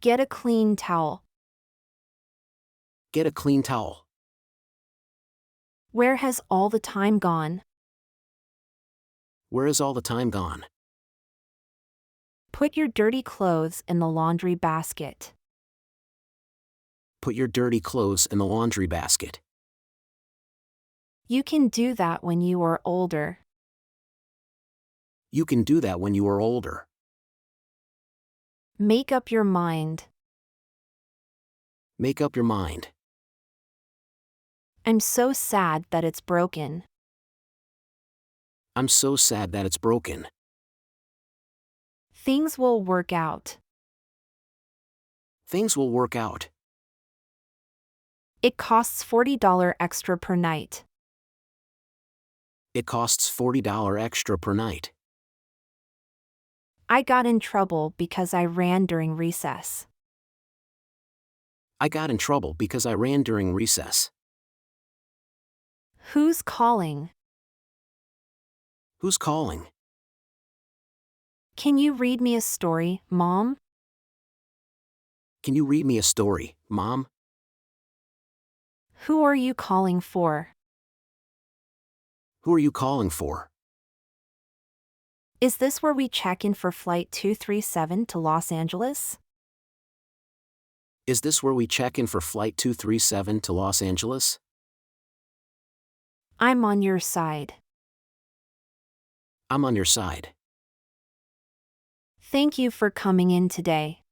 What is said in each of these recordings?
Get a clean towel. Get a clean towel. Where has all the time gone? Where is all the time gone? Put your dirty clothes in the laundry basket. Put your dirty clothes in the laundry basket. You can do that when you are older. You can do that when you are older. Make up your mind. Make up your mind. I'm so sad that it's broken. I'm so sad that it's broken. Things will work out. Things will work out. It costs $40 extra per night. It costs $40 extra per night. I got in trouble because I ran during recess. I got in trouble because I ran during recess. Who's calling? Who's calling? Can you read me a story, Mom? Can you read me a story, Mom? Who are you calling for? Who are you calling for? Is this where we check in for Flight 237 to Los Angeles? Is this where we check in for Flight 237 to Los Angeles? I'm on your side. I'm on your side. Thank you for coming in today.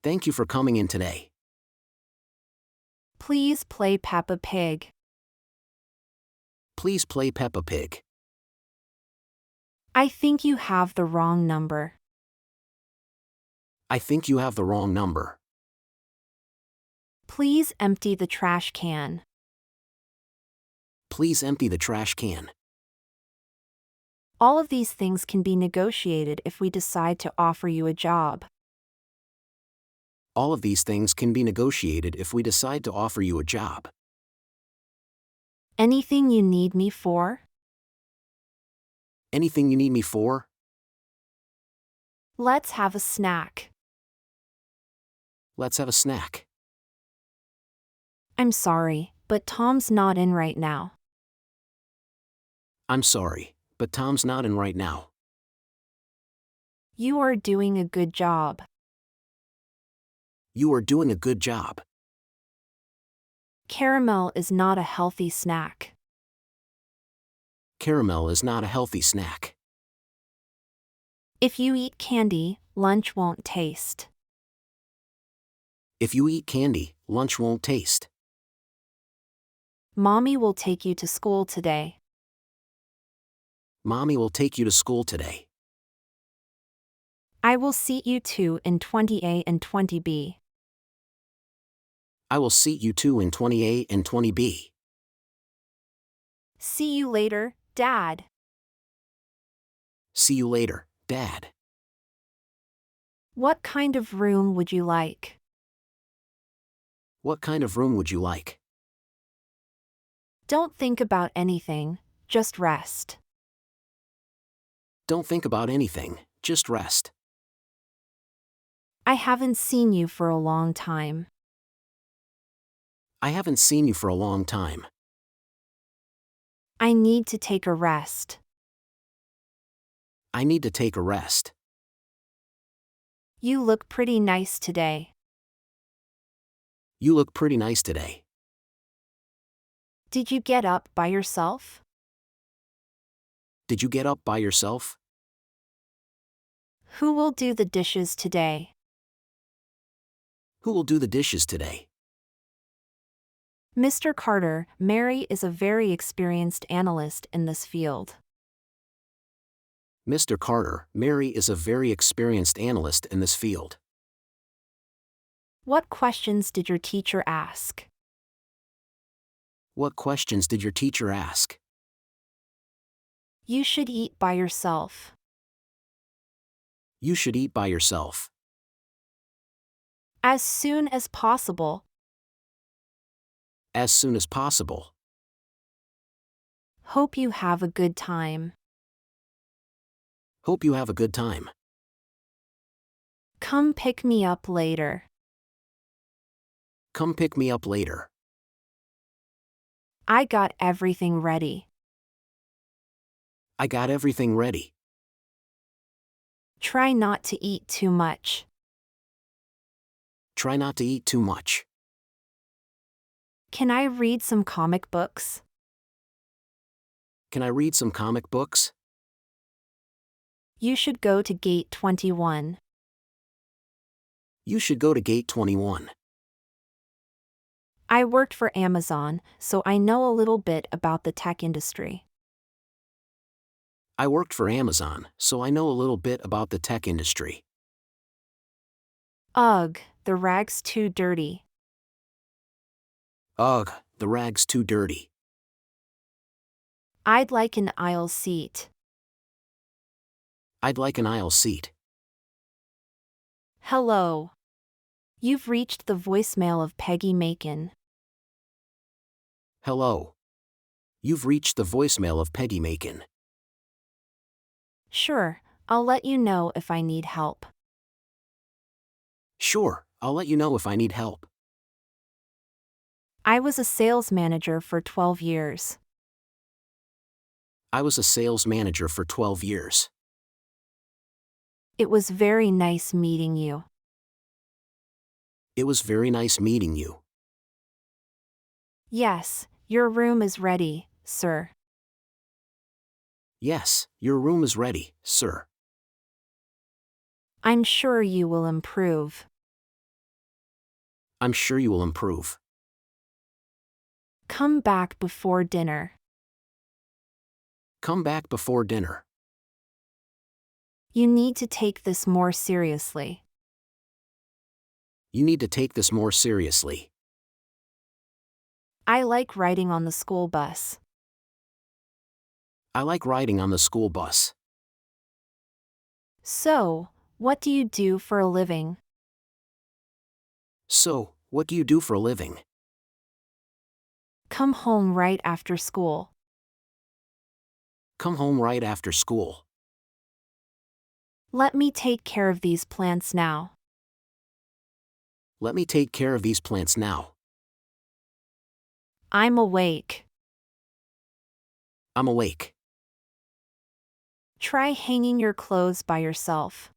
Thank you for coming in today. Please play Peppa Pig. Please play Peppa Pig. I think you have the wrong number. I think you have the wrong number. Please empty the trash can. Please empty the trash can. All of these things can be negotiated if we decide to offer you a job. All of these things can be negotiated if we decide to offer you a job. Anything you need me for? Anything you need me for? Let's have a snack. Let's have a snack. I'm sorry, but Tom's not in right now. I'm sorry, but Tom's not in right now. You are doing a good job. You are doing a good job. Caramel is not a healthy snack. Caramel is not a healthy snack. If you eat candy, lunch won't taste. If you eat candy, lunch won't taste. Mommy will take you to school today. Mommy will take you to school today. I will seat you two in 20A and 20B. I will seat you two in 20A and 20B. See you later, Dad. See you later, Dad. What kind of room would you like? What kind of room would you like? Don't think about anything, just rest. Don't think about anything, just rest. I haven't seen you for a long time. I haven't seen you for a long time. I need to take a rest. I need to take a rest. You look pretty nice today. You look pretty nice today. Did you get up by yourself? Did you get up by yourself? Who will do the dishes today? Who will do the dishes today? Mr. Carter, Mary is a very experienced analyst in this field. Mr. Carter, Mary is a very experienced analyst in this field. What questions did your teacher ask? What questions did your teacher ask? You should eat by yourself. You should eat by yourself. As soon as possible. As soon as possible. Hope you have a good time. Hope you have a good time. Come pick me up later. Come pick me up later. I got everything ready. I got everything ready. Try not to eat too much. Try not to eat too much. Can I read some comic books? Can I read some comic books? You should go to gate 21. You should go to gate 21. I worked for Amazon, so I know a little bit about the tech industry. I worked for Amazon, so I know a little bit about the tech industry. Ugh, the rag's too dirty. Ugh, the rag's too dirty. I'd like an aisle seat. I'd like an aisle seat. Hello. You've reached the voicemail of Peggy Macon. Hello. You've reached the voicemail of Peggy Macon. Sure, I'll let you know if I need help. Sure, I'll let you know if I need help. I was a sales manager for 12 years. I was a sales manager for 12 years. It was very nice meeting you. It was very nice meeting you. Yes, your room is ready, sir. Yes, your room is ready, sir. I'm sure you will improve. I'm sure you will improve. Come back before dinner. Come back before dinner. You need to take this more seriously. You need to take this more seriously. I like riding on the school bus. I like riding on the school bus. So, what do you do for a living? So, what do you do for a living? Come home right after school. Come home right after school. Let me take care of these plants now. Let me take care of these plants now. I'm awake. I'm awake. Try hanging your clothes by yourself.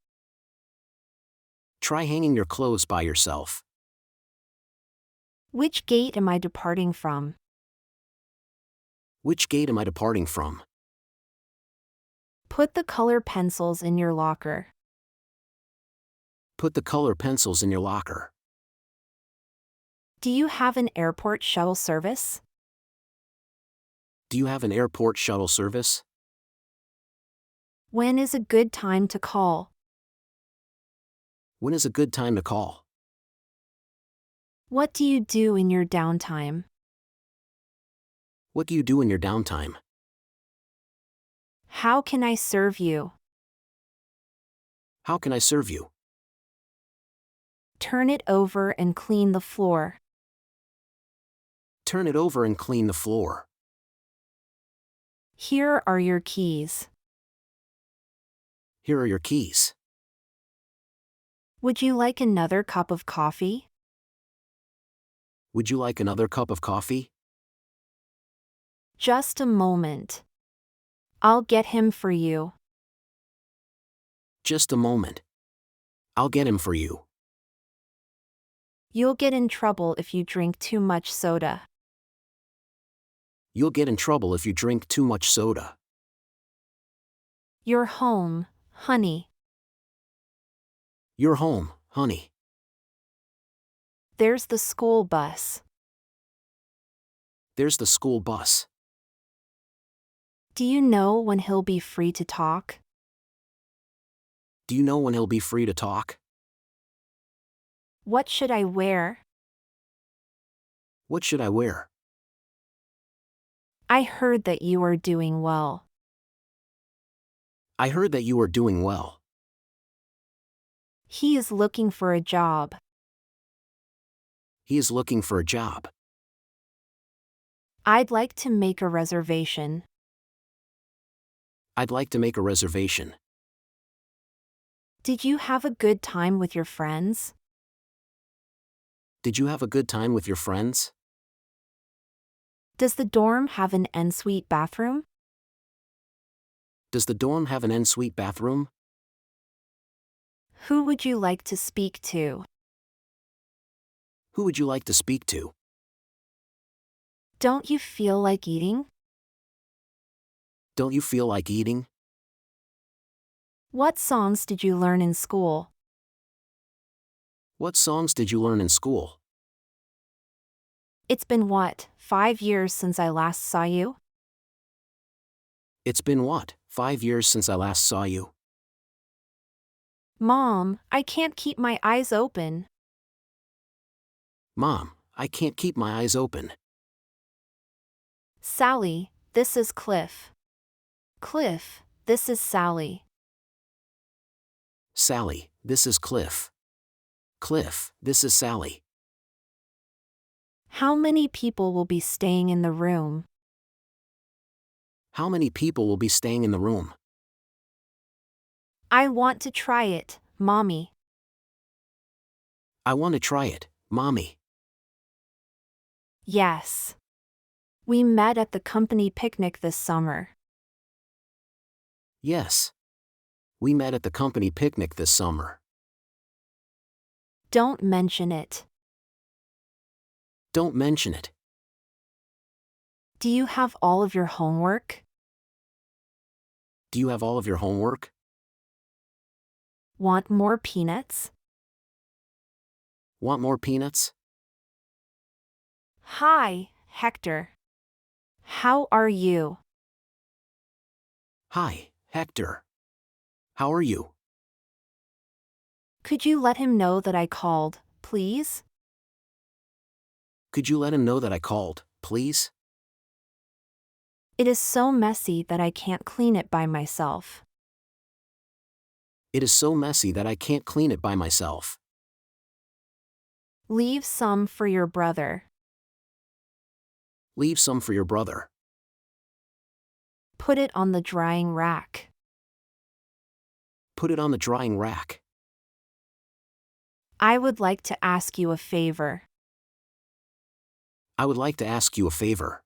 Try hanging your clothes by yourself. Which gate am I departing from? Which gate am I departing from? Put the color pencils in your locker. Put the color pencils in your locker. Do you have an airport shuttle service? Do you have an airport shuttle service? When is a good time to call? When is a good time to call? What do you do in your downtime? What do you do in your downtime? How can I serve you? How can I serve you? Turn it over and clean the floor. Turn it over and clean the floor. Here are your keys. Here are your keys. Would you like another cup of coffee? Would you like another cup of coffee? Just a moment. I'll get him for you. Just a moment. I'll get him for you. You'll get in trouble if you drink too much soda. You'll get in trouble if you drink too much soda. You're home, honey. You're home, honey. There's the school bus. There's the school bus. Do you know when he'll be free to talk? Do you know when he'll be free to talk? What should I wear? What should I wear? I heard that you are doing well. I heard that you are doing well. He is looking for a job. He is looking for a job. I'd like to make a reservation. I'd like to make a reservation. Did you have a good time with your friends? Did you have a good time with your friends? Does the dorm have an ensuite bathroom? Does the dorm have an ensuite bathroom? Who would you like to speak to? Who would you like to speak to? Don't you feel like eating? Don't you feel like eating? What songs did you learn in school? What songs did you learn in school? It's been what, 5 years since I last saw you? It's been what, 5 years since I last saw you? Mom, I can't keep my eyes open. Mom, I can't keep my eyes open. Sally, this is Cliff. Cliff, this is Sally. Sally, this is Cliff. Cliff, this is Sally. How many people will be staying in the room? How many people will be staying in the room? I want to try it, Mommy. I want to try it, Mommy. Yes. We met at the company picnic this summer. Yes. We met at the company picnic this summer. Don't mention it. Don't mention it. Do you have all of your homework? Do you have all of your homework? Want more peanuts? Want more peanuts? Hi, Hector. How are you? Hi, Hector. How are you? Could you let him know that I called, please? Could you let him know that I called, please? It is so messy that I can't clean it by myself. It is so messy that I can't clean it by myself. Leave some for your brother. Leave some for your brother. Put it on the drying rack. Put it on the drying rack. I would like to ask you a favor. I would like to ask you a favor.